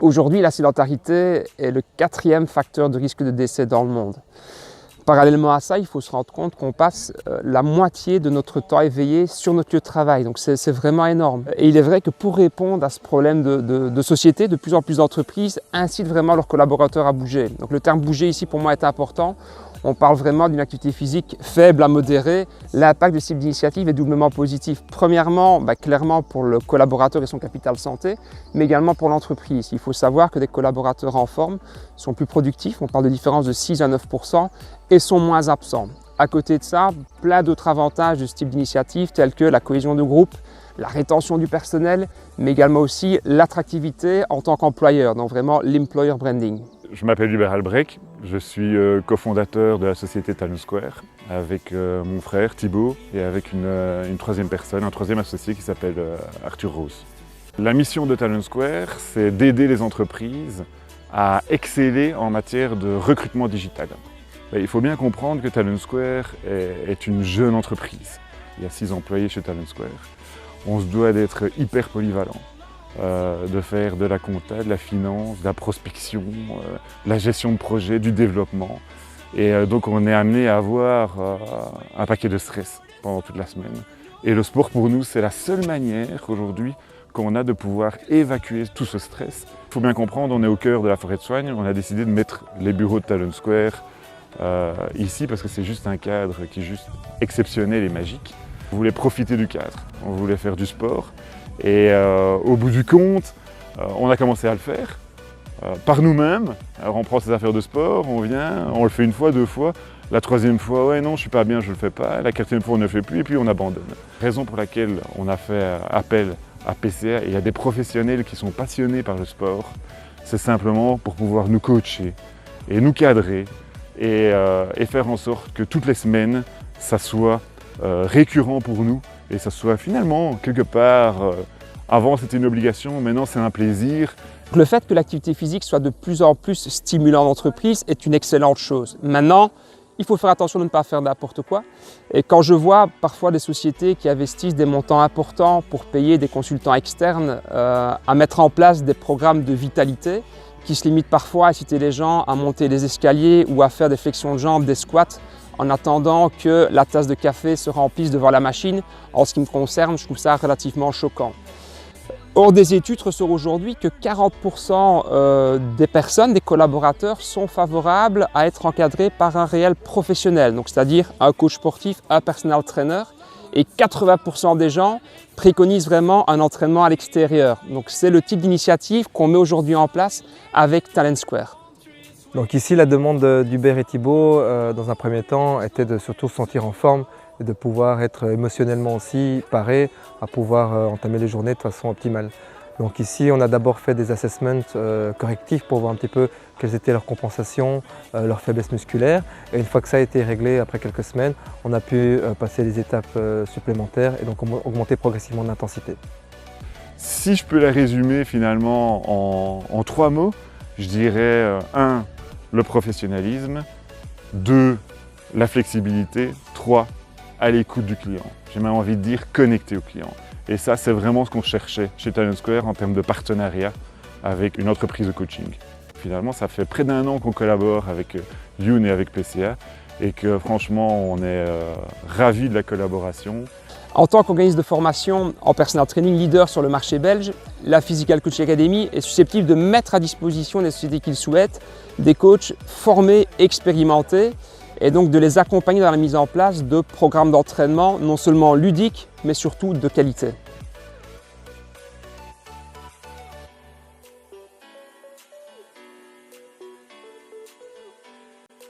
Aujourd'hui, la sédentarité est le 4e facteur de risque de décès dans le monde. Parallèlement à ça, il faut se rendre compte qu'on passe la moitié de notre temps éveillé sur notre lieu de travail. Donc c'est vraiment énorme. Et il est vrai que pour répondre à ce problème de société, de plus en plus d'entreprises incitent vraiment leurs collaborateurs à bouger. Donc le terme bouger ici pour moi est important. On parle vraiment d'une activité physique faible à modérée. L'impact de ce type d'initiative est doublement positif. Premièrement, clairement pour le collaborateur et son capital santé, mais également pour l'entreprise. Il faut savoir que des collaborateurs en forme sont plus productifs, on parle de différence de 6 à 9%, et sont moins absents. À côté de ça, plein d'autres avantages de ce type d'initiative tels que la cohésion de groupe, la rétention du personnel, mais également aussi l'attractivité en tant qu'employeur, donc vraiment l'employer branding. Je m'appelle Hubert Albrecht, je suis cofondateur de la société Talent Square avec mon frère Thibaut et avec une troisième personne, un troisième associé qui s'appelle Arthur Rose. La mission de Talent Square, c'est d'aider les entreprises à exceller en matière de recrutement digital. Il faut bien comprendre que Talent Square est une jeune entreprise. Il y a 6 employés chez Talent Square. On se doit d'être hyper polyvalent. De faire de la compta, de la finance, de la prospection, de la gestion de projet, du développement. Et donc on est amené à avoir un paquet de stress pendant toute la semaine. Et le sport pour nous, c'est la seule manière aujourd'hui qu'on a de pouvoir évacuer tout ce stress. Il faut bien comprendre, on est au cœur de la forêt de Soignes, on a décidé de mettre les bureaux de Talent Square ici parce que c'est juste un cadre qui est juste exceptionnel et magique. On voulait profiter du cadre, on voulait faire du sport. Et au bout du compte, on a commencé à le faire par nous-mêmes. Alors on prend ses affaires de sport, on vient, on le fait une fois, 2 fois. La 3e fois, ouais non, je ne suis pas bien, je ne le fais pas. La 4e fois, on ne le fait plus et puis on abandonne. Raison pour laquelle on a fait appel à PCA et il y a des professionnels qui sont passionnés par le sport. C'est simplement pour pouvoir nous coacher et nous cadrer et faire en sorte que toutes les semaines, ça soit récurrent pour nous. Et ça soit finalement, quelque part, avant c'était une obligation, maintenant c'est un plaisir. Le fait que l'activité physique soit de plus en plus stimulante en entreprise est une excellente chose. Maintenant, il faut faire attention de ne pas faire n'importe quoi. Et quand je vois parfois des sociétés qui investissent des montants importants pour payer des consultants externes à mettre en place des programmes de vitalité, qui se limitent parfois à inciter les gens à monter les escaliers ou à faire des flexions de jambes, des squats, en attendant que la tasse de café se remplisse devant la machine. En ce qui me concerne, je trouve ça relativement choquant. Or, des études ressortent aujourd'hui que 40% des personnes, des collaborateurs, sont favorables à être encadrés par un réel professionnel, donc c'est-à-dire un coach sportif, un personal trainer, et 80% des gens préconisent vraiment un entraînement à l'extérieur. Donc c'est le type d'initiative qu'on met aujourd'hui en place avec Talent Square. Donc ici, la demande d'Hubert et Thibaut, dans un premier temps, était de surtout se sentir en forme et de pouvoir être émotionnellement aussi paré à pouvoir entamer les journées de façon optimale. Donc ici, on a d'abord fait des assessments correctifs pour voir un petit peu quelles étaient leurs compensations, leurs faiblesses musculaires. Et une fois que ça a été réglé, après quelques semaines, on a pu passer les étapes supplémentaires et donc augmenter progressivement l'intensité. Si je peux la résumer finalement en 3 mots, je dirais 1. Le professionnalisme, 2. La flexibilité, 3. À l'écoute du client. J'ai même envie de dire connecté au client. Et ça, c'est vraiment ce qu'on cherchait chez Talent Square en termes de partenariat avec une entreprise de coaching. Finalement, ça fait près d'1 an qu'on collabore avec Youn et avec PCA et que franchement, on est ravis de la collaboration. En tant qu'organisme de formation en personal training leader sur le marché belge, la Physical Coaching Academy est susceptible de mettre à disposition des sociétés qui le souhaitent des coachs formés, expérimentés, et donc de les accompagner dans la mise en place de programmes d'entraînement non seulement ludiques, mais surtout de qualité.